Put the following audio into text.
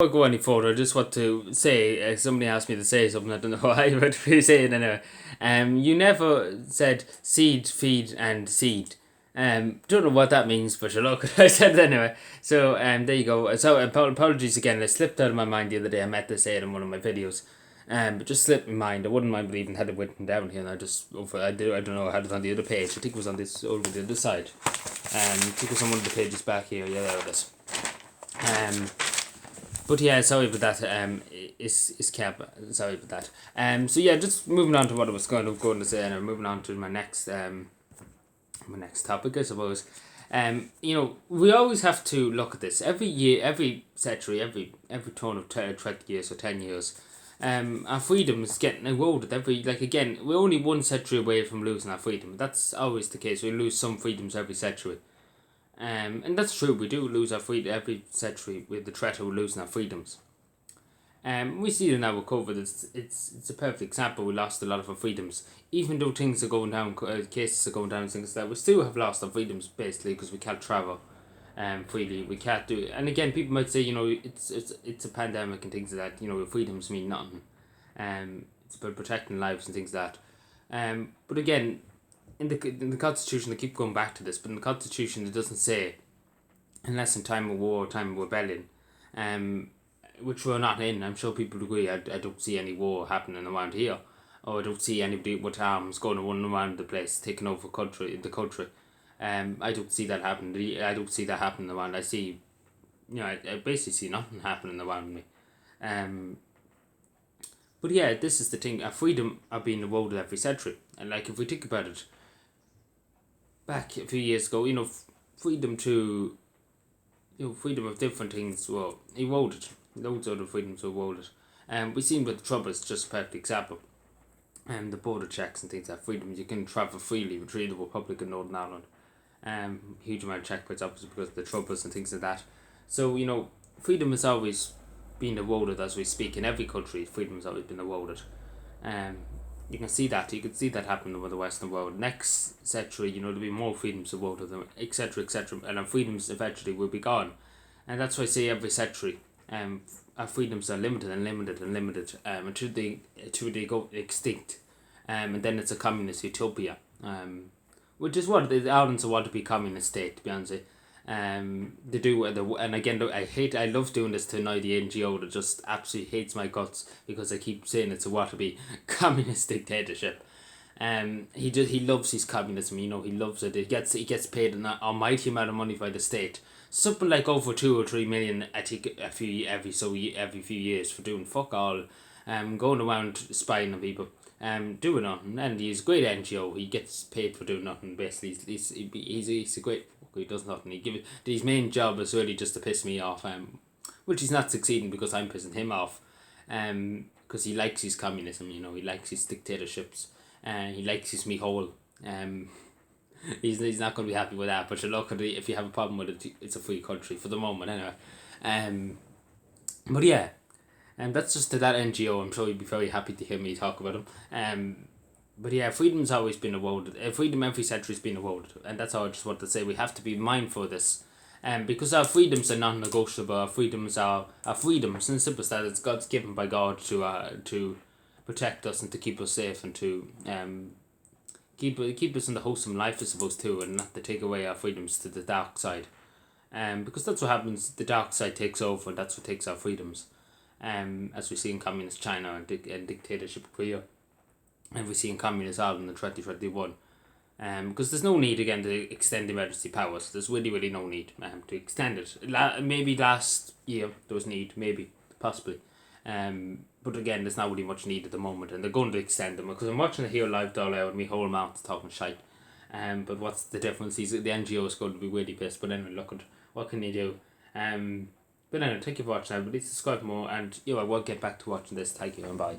Before I go any further, I just want to say, somebody asked me to say something, I don't know why, but we say it anyway. You never said seed, feed, and seed. Don't know what that means, but you look, I said it anyway. So, there you go. So, apologies again, it slipped out of my mind the other day. I meant to say it in one of my videos. But just slipped my mind. I wouldn't mind even had it written down here, and I don't know, I had it on the other page. I think it was on this, over the other side. I think it was on one of the pages back here. Yeah, there it is. But yeah, sorry about that. Is Cap. Sorry about that. So yeah, just moving on to what I was going to say, and moving on to my next topic, I suppose. We always have to look at this every year, every century, every turn of 20 years or 10 years. Our freedom is getting eroded again. We're only one century away from losing our freedom. That's always the case. We lose some freedoms every century. And that's true, we do lose our freedom every century with the threat of losing our freedoms. We see it now with COVID, it's a perfect example. We lost a lot of our freedoms. Even though things are going down, cases are going down and things like that, we still have lost our freedoms basically because we can't travel freely. We can't do it. And again, people might say, it's a pandemic and things like that, your freedoms mean nothing. It's about protecting lives and things like that. But again, in the Constitution, they keep going back to this, but in the Constitution it doesn't say, unless in time of war or time of rebellion, which we're not in. I'm sure people agree. I don't see any war happening around here, or I don't see anybody with arms going to run around the place, taking over the country. I don't see that happening. I don't see that happening around. I see, I basically see nothing happening around me. But yeah, this is the thing. Our freedom are being eroded every century, and if we think about it, back a few years ago, freedom to, freedom of different things were eroded. Loads of the freedoms were eroded. We seen with the Troubles, just a perfect example. The border checks and things like freedom. You can travel freely between the Republic and Northern Ireland. Huge amount of checkpoints, obviously, because of the Troubles and things like that. So, freedom has always been eroded as we speak. In every country, freedom has always been eroded. You can see that. You can see that happening with the Western world. Next century, there'll be more freedoms of world, etc., etc., and our freedoms eventually will be gone. And that's why I say every century, our freedoms are limited and limited and limited, until they go extinct. And then it's a communist utopia. Which is what the Ireland's want to be communist state, to be honest. They do, and again, I love doing this to annoy the NGO that just absolutely hates my guts because I keep saying it's a what to be communist dictatorship. He loves his communism. He loves it. He gets paid an almighty amount of money by the state, something like over 2 or 3 million. I think every few years for doing fuck all, going around spying on people, doing nothing. And he's a great NGO. He gets paid for doing nothing. Basically, he's a great. He does nothing. His main job is really just to piss me off. Which he's not succeeding because I'm pissing him off. Because he likes his communism. He likes his dictatorships. He likes his me whole. He's not going to be happy with that. But look at it, if you have a problem with it, it's a free country for the moment anyway. But yeah, that's just to that NGO. I'm sure he'd be very happy to hear me talk about him. But yeah, freedom's always been eroded. Freedom every century's been eroded, and that's all I just want to say. We have to be mindful of this, because our freedoms are non-negotiable. Our freedoms are our freedoms, and simple as that. It's God's given by God to protect us and to keep us safe and to keep us in the wholesome life, I suppose, too, and not to take away our freedoms to the dark side. Because that's what happens. The dark side takes over, and that's what takes our freedoms. As we see in communist China and dictatorship Korea. And we see in communist Ireland in 2021. Because there's no need again to extend emergency powers. There's really no need to extend it. Maybe last year there was need, maybe, possibly. But again, there's not really much need at the moment, and they're going to extend them because I'm watching it here live doll out and my whole mouth talking shite. But what's the difference? The NGO is going to be really pissed. But anyway, look at what can you do. But anyway, thank you for watching. Please subscribe more, and I will get back to watching this. Thank you and bye.